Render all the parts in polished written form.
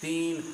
3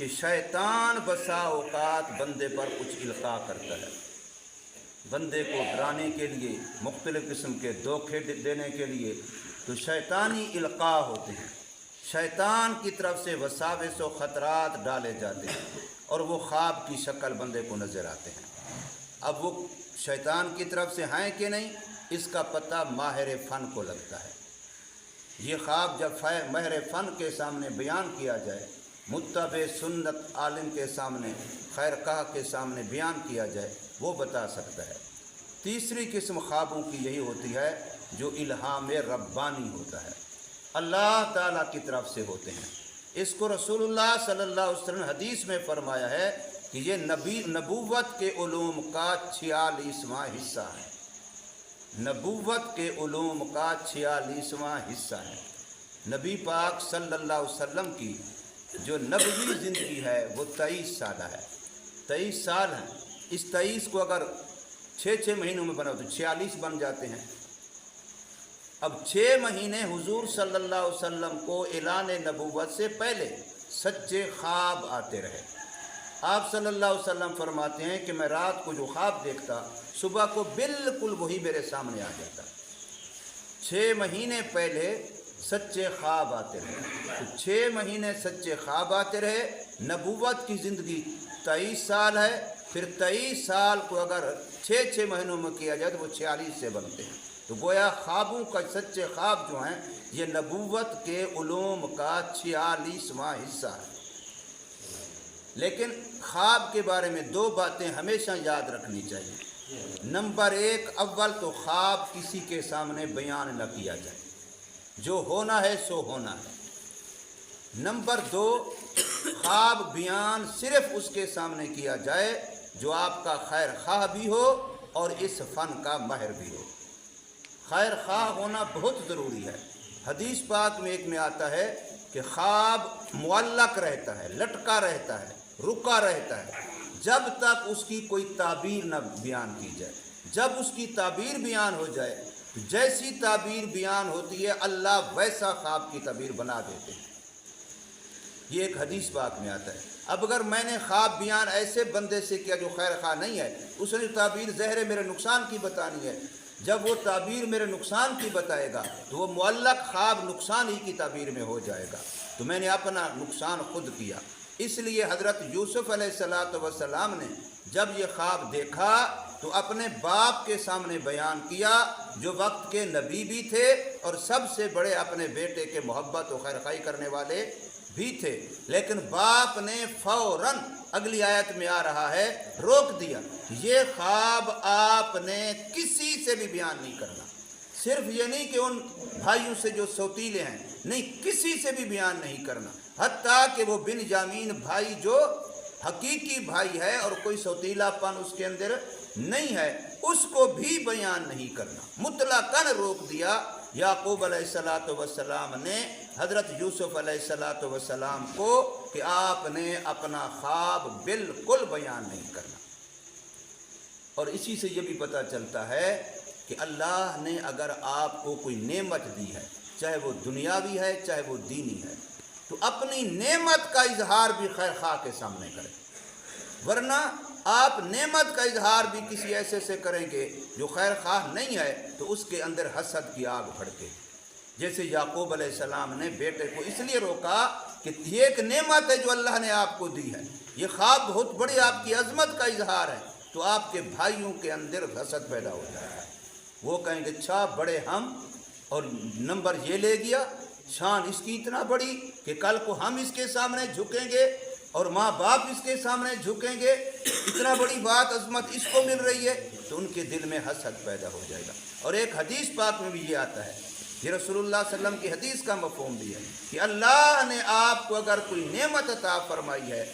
کہ شیطان بسا اوقات بندے پر کچھ القاء کرتا ہے، بندے کو ڈرانے کے لیے، مختلف قسم کے دھوکے دینے کے لیے، تو شیطانی القاء ہوتے ہیں، شیطان کی طرف سے وساوس و خطرات ڈالے جاتے ہیں اور وہ خواب کی شکل بندے کو نظر آتے ہیں۔ اب وہ شیطان کی طرف سے ہیں کہ نہیں، اس کا پتہ ماہر فن کو لگتا ہے۔ یہ خواب جب ماہر فن کے سامنے بیان کیا جائے، متبع سنت عالم کے سامنے، خیر خواہ کے سامنے بیان کیا جائے، وہ بتا سکتا ہے۔ تیسری قسم خوابوں کی یہی ہوتی ہے جو الہام ربانی ہوتا ہے، اللہ تعالیٰ کی طرف سے ہوتے ہیں۔ اس کو رسول اللہ صلی اللہ علیہ وسلم حدیث میں فرمایا ہے کہ یہ نبوت کے علوم کا 46واں حصہ ہے، نبوت کے علوم کا 46واں حصہ ہے۔ نبی پاک صلی اللہ علیہ وسلم کی جو نبوی زندگی ہے وہ 23 سالہ ہے، 23 سال ہیں۔ اس 23 کو اگر 6 مہینوں میں بنا تو 46 بن جاتے ہیں۔ اب 6 مہینے حضور صلی اللہ علیہ وسلم کو اعلان نبوت سے پہلے سچے خواب آتے رہے۔ آپ صلی اللہ علیہ وسلم فرماتے ہیں کہ میں رات کو جو خواب دیکھتا، صبح کو بالکل وہی میرے سامنے آ جاتا۔ 6 مہینے پہلے سچے خواب آتے رہے، تو 6 مہینے سچے خواب آتے رہے۔ نبوت کی زندگی 23 سال ہے، پھر 23 سال کو اگر 6 مہینوں میں کیا جائے تو وہ 46 سے بنتے ہیں۔ تو گویا خوابوں کا سچے خواب جو ہیں یہ نبوت کے علوم کا 46واں حصہ ہے۔ لیکن خواب کے بارے میں 2 باتیں ہمیشہ یاد رکھنی چاہیے۔ نمبر 1، اول تو خواب کسی کے سامنے بیان نہ کیا جائے، جو ہونا ہے سو ہونا ہے۔ نمبر 2، خواب بیان صرف اس کے سامنے کیا جائے جو آپ کا خیر خواہ بھی ہو اور اس فن کا ماہر بھی ہو۔ خیر خواہ ہونا بہت ضروری ہے۔ حدیث پاک میں ایک میں آتا ہے کہ خواب معلق رہتا ہے، لٹکا رہتا ہے، رکا رہتا ہے جب تک اس کی کوئی تعبیر نہ بیان کی جائے۔ جب اس کی تعبیر بیان ہو جائے، جیسی تعبیر بیان ہوتی ہے اللہ ویسا خواب کی تعبیر بنا دیتے ہیں۔ یہ ایک حدیث پاک میں آتا ہے۔ اب اگر میں نے خواب بیان ایسے بندے سے کیا جو خیر خواہ نہیں ہے، اس نے تعبیر ظاہر میرے نقصان کی بتانی ہے، جب وہ تعبیر میرے نقصان کی بتائے گا تو وہ معلق خواب نقصان ہی کی تعبیر میں ہو جائے گا، تو میں نے اپنا نقصان خود کیا۔ اس لیے حضرت یوسف علیہ السلام نے جب یہ خواب دیکھا تو اپنے باپ کے سامنے بیان کیا، جو وقت کے نبی بھی تھے اور سب سے بڑے اپنے بیٹے کے محبت و خیر خواہی کرنے والے بھی تھے، لیکن باپ نے فوراً، اگلی آیت میں آ رہا ہے، روک دیا، یہ خواب آپ نے کسی سے بھی بیان نہیں کرنا۔ صرف یہ نہیں کہ ان بھائیوں سے جو سوتیلے ہیں، نہیں، کسی سے بھی بیان نہیں کرنا، حتیٰ کہ وہ بنیامین بھائی جو حقیقی بھائی ہے اور کوئی سوتیلا پن اس کے اندر نہیں ہے، اس کو بھی بیان نہیں کرنا، مطلقاً روک دیا۔ یعقوب علیہ السلام نے حضرت یوسف علیہ السلام کو کہ آپ نے اپنا خواب بالکل بیان نہیں کرنا۔ اور اسی سے یہ بھی پتہ چلتا ہے کہ اللہ نے اگر آپ کو کوئی نعمت دی ہے، چاہے وہ دنیاوی ہے چاہے وہ دینی ہے، تو اپنی نعمت کا اظہار بھی خیر خواہ کے سامنے کریں، ورنہ آپ نعمت کا اظہار بھی کسی ایسے سے کریں گے جو خیر خواہ نہیں ہے تو اس کے اندر حسد کی آگ بھڑکے۔ جیسے یعقوب علیہ السلام نے بیٹے کو اس لیے روکا کہ یہ ایک نعمت ہے جو اللہ نے آپ کو دی ہے، یہ خواب بہت بڑی آپ کی عظمت کا اظہار ہے، تو آپ کے بھائیوں کے اندر حسد پیدا ہوتا ہے۔ وہ کہیں گے اچھا بڑے ہم، اور نمبر یہ لے گیا، شان اس کی اتنا بڑی کہ کل کو ہم اس کے سامنے جھکیں گے اور ماں باپ اس کے سامنے جھکیں گے، اتنا بڑی بات عظمت اس کو مل رہی ہے، تو ان کے دل میں حسد پیدا ہو جائے گا۔ اور ایک حدیث پاک میں بھی یہ آتا ہے، یہ رسول اللہ صلی اللہ علیہ وسلم کی حدیث کا مفہوم بھی ہے کہ اللہ نے آپ کو اگر کوئی نعمت عطا فرمائی ہے،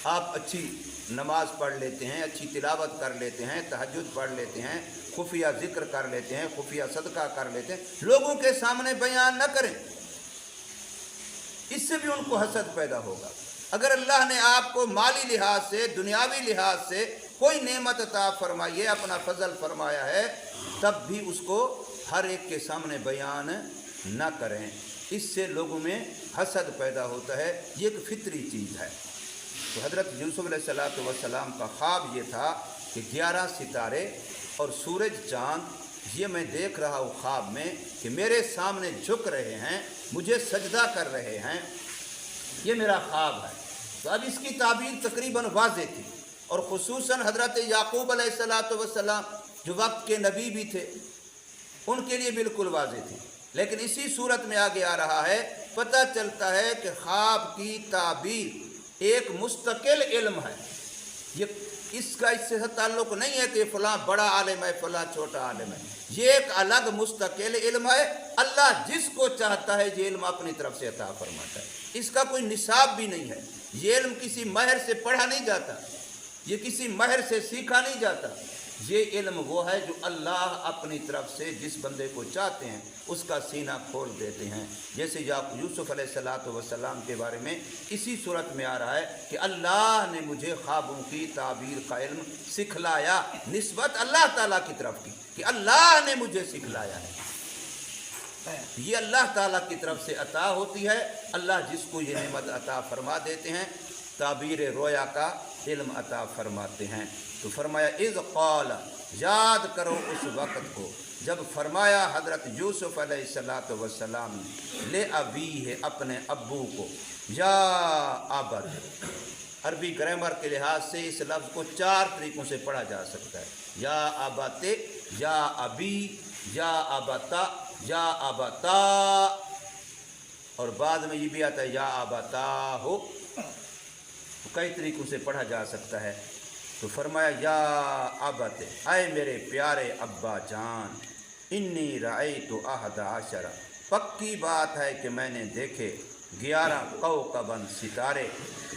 آپ اچھی نماز پڑھ لیتے ہیں، اچھی تلاوت کر لیتے ہیں، تہجد پڑھ لیتے ہیں، خفیہ ذکر کر لیتے ہیں، خفیہ صدقہ کر لیتے ہیں، لوگوں کے سامنے بیان نہ کریں، اس سے بھی ان کو حسد پیدا ہوگا۔ اگر اللہ نے آپ کو مالی لحاظ سے، دنیاوی لحاظ سے کوئی نعمت عطا فرمائی ہے، اپنا فضل فرمایا ہے، تب بھی اس کو ہر ایک کے سامنے بیان نہ کریں، اس سے لوگوں میں حسد پیدا ہوتا ہے، یہ ایک فطری چیز ہے۔ تو حضرت یوسف علیہ السلام کا خواب یہ تھا کہ 11 ستارے اور سورج چاند یہ میں دیکھ رہا ہوں خواب میں کہ میرے سامنے جھک رہے ہیں، مجھے سجدہ کر رہے ہیں، یہ میرا خواب ہے۔ تو اب اس کی تعبیر تقریباً واضح تھی، اور خصوصاً حضرت یعقوب علیہ السلام جو وقت کے نبی بھی تھے ان کے لیے بالکل واضح تھی، لیکن اسی صورت میں آگے آ رہا ہے، پتہ چلتا ہے کہ خواب کی تعبیر ایک مستقل علم ہے، اس کا اس سے تعلق نہیں ہے کہ فلاں بڑا عالم ہے فلاں چھوٹا عالم ہے، یہ ایک الگ مستقل علم ہے۔ اللہ جس کو چاہتا ہے یہ علم اپنی طرف سے عطا فرماتا ہے، اس کا کوئی نصاب بھی نہیں ہے، یہ علم کسی ماہر سے پڑھا نہیں جاتا، یہ کسی ماہر سے سیکھا نہیں جاتا، یہ علم وہ ہے جو اللہ اپنی طرف سے جس بندے کو چاہتے ہیں اس کا سینہ کھول دیتے ہیں۔ جیسے یوسف علیہ السلام کے بارے میں اسی صورت میں آ رہا ہے کہ اللہ نے مجھے خوابوں کی تعبیر کا علم سکھلایا، نسبت اللہ تعالیٰ کی طرف کی کہ اللہ نے مجھے سکھلایا ہے، یہ اللہ تعالیٰ کی طرف سے عطا ہوتی ہے۔ اللہ جس کو یہ نعمت عطا فرما دیتے ہیں تعبیر رویا کا علم عطا فرماتے ہیں۔ تو فرمایا اذ قال، یاد کرو اس وقت کو جب فرمایا حضرت یوسف علیہ السلام نے لے ابیہ، اپنے ابو کو، یا ابت، عربی گرامر کے لحاظ سے اس لفظ کو 4 طریقوں سے پڑھا جا سکتا ہے، یا ابت، یا ابی، یا ابتا، یا ابتا، اور بعد میں یہ بھی آتا ہے یا ابتا ہو، کئی طریقوں سے پڑھا جا سکتا ہے۔ تو فرمایا یا ابت، اے میرے پیارے ابا جان، انی رأیت 11، پکی بات ہے کہ میں نے دیکھے 11 کوكباً ستارے،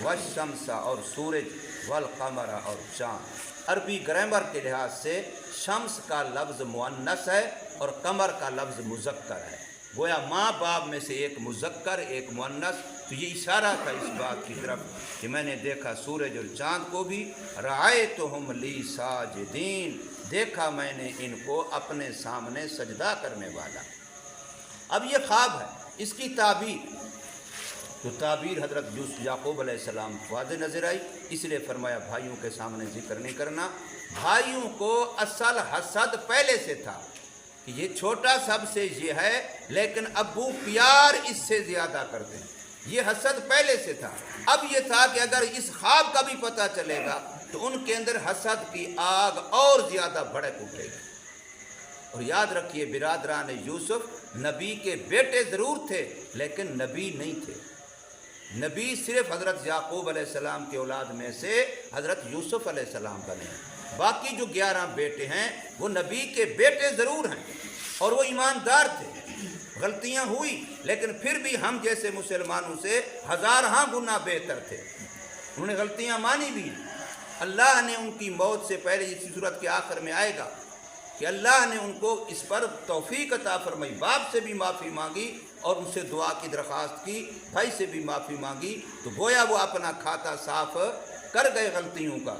والشمس اور سورج، والقمر اور چاند۔ عربی گرامر کے لحاظ سے شمس کا لفظ مؤنث ہے اور قمر کا لفظ مذکر ہے، گویا ماں باپ میں سے ایک مذکر ایک مؤنث، تو یہ اشارہ تھا اس بات کی طرف کہ میں نے دیکھا سورج اور چاند کو بھی، رأیتہم لی ساجدین، دیکھا میں نے ان کو اپنے سامنے سجدہ کرنے والا۔ اب یہ خواب ہے، اس کی تعبیر، تو تعبیر حضرت یعقوب علیہ السلام واضح نظر آئی، اس لیے فرمایا بھائیوں کے سامنے ذکر نہیں کرنا۔ بھائیوں کو اصل حسد پہلے سے تھا کہ یہ چھوٹا سب سے یہ ہے، لیکن ابو پیار اس سے زیادہ کرتے ہیں، یہ حسد پہلے سے تھا۔ اب یہ تھا کہ اگر اس خواب کا بھی پتہ چلے گا تو ان کے اندر حسد کی آگ اور زیادہ بھڑک اٹھے گی۔ اور یاد رکھیے برادران یوسف نبی کے بیٹے ضرور تھے لیکن نبی نہیں تھے، نبی صرف حضرت یعقوب علیہ السلام کی اولاد میں سے حضرت یوسف علیہ السلام بنے ہیں، باقی جو 11 بیٹے ہیں وہ نبی کے بیٹے ضرور ہیں اور وہ ایماندار تھے، غلطیاں ہوئی لیکن پھر بھی ہم جیسے مسلمانوں سے 1000 گنا بہتر تھے، انہوں نے غلطیاں مانی بھی۔ اللہ نے ان کی موت سے پہلے اسی صورت کے آخر میں آئے گا کہ اللہ نے ان کو اس پر توفیق عطا فرمائی، باپ سے بھی معافی مانگی اور ان سے دعا کی درخواست کی، بھائی سے بھی معافی مانگی، تو گویا وہ اپنا کھاتا صاف کر گئے غلطیوں کا،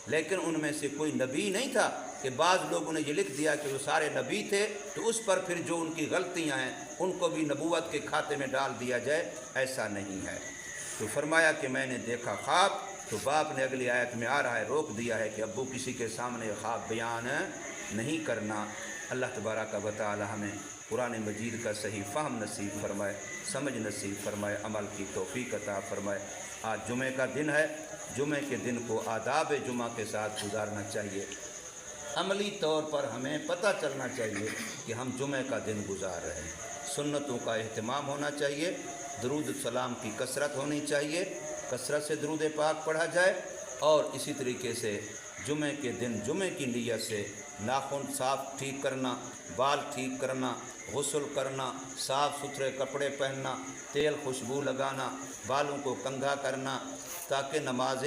لیکن ان میں سے کوئی نبی نہیں تھا کہ بعض لوگوں نے یہ لکھ دیا کہ وہ سارے نبی تھے تو اس پر پھر جو ان کی غلطیاں ہیں ان کو بھی نبوت کے کھاتے میں ڈال دیا جائے، ایسا نہیں ہے۔ تو فرمایا کہ میں نے دیکھا خواب، تو باپ نے اگلی آیت میں آ رہا ہے روک دیا ہے کہ ابو کسی کے سامنے خواب بیان نہیں کرنا۔ اللہ تبارک و تعالی ہمیں قرآن مجید کا صحیح فہم نصیب فرمائے، سمجھ نصیب فرمائے، عمل کی توفیق عطا فرمائے۔ آج جمعہ کا دن ہے، جمعہ کے دن کو آداب جمعہ کے ساتھ گزارنا چاہیے، عملی طور پر ہمیں پتہ چلنا چاہیے کہ ہم جمعہ کا دن گزار رہے ہیں، سنتوں کا اہتمام ہونا چاہیے، درود السلام کی کثرت ہونی چاہیے، کثرت سے درود پاک پڑھا جائے، اور اسی طریقے سے جمعہ کے دن جمعہ کی نیت سے ناخن صاف ٹھیک کرنا، بال ٹھیک کرنا، غسل کرنا، صاف ستھرے کپڑے پہننا، تیل خوشبو لگانا، بالوں کو کنگھا کرنا، تاکہ نماز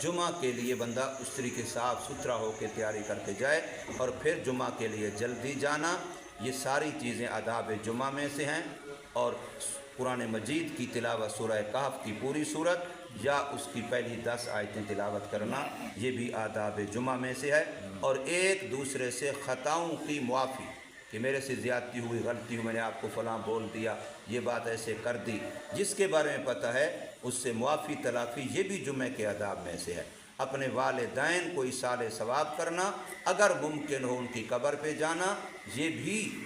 جمعہ کے لیے بندہ اس طریقے صاف ستھرا ہو کے تیاری کر کے جائے، اور پھر جمعہ کے لیے جلدی جانا، یہ ساری چیزیں آداب جمعہ میں سے ہیں۔ اور قرآن مجید کی تلاوت سورہ کہف کی پوری صورت یا اس کی پہلی 10 آیتیں تلاوت کرنا، یہ بھی آداب جمعہ میں سے ہے۔ اور ایک دوسرے سے خطاؤں کی معافی کہ میرے سے زیادتی ہوئی، غلطی ہوئی، میں نے آپ کو فلاں بول دیا، یہ بات ایسے کر دی، جس کے بارے میں پتہ ہے اس سے معافی تلافی، یہ بھی جمعے کے آداب میں سے ہے۔ اپنے والدین کو ایصال ثواب کرنا، اگر ممکن ہو ان کی قبر پہ جانا، یہ بھی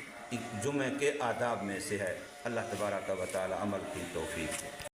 جمعے کے آداب میں سے ہے۔ اللہ تبارک و تعالی عمل کی توفیق دے۔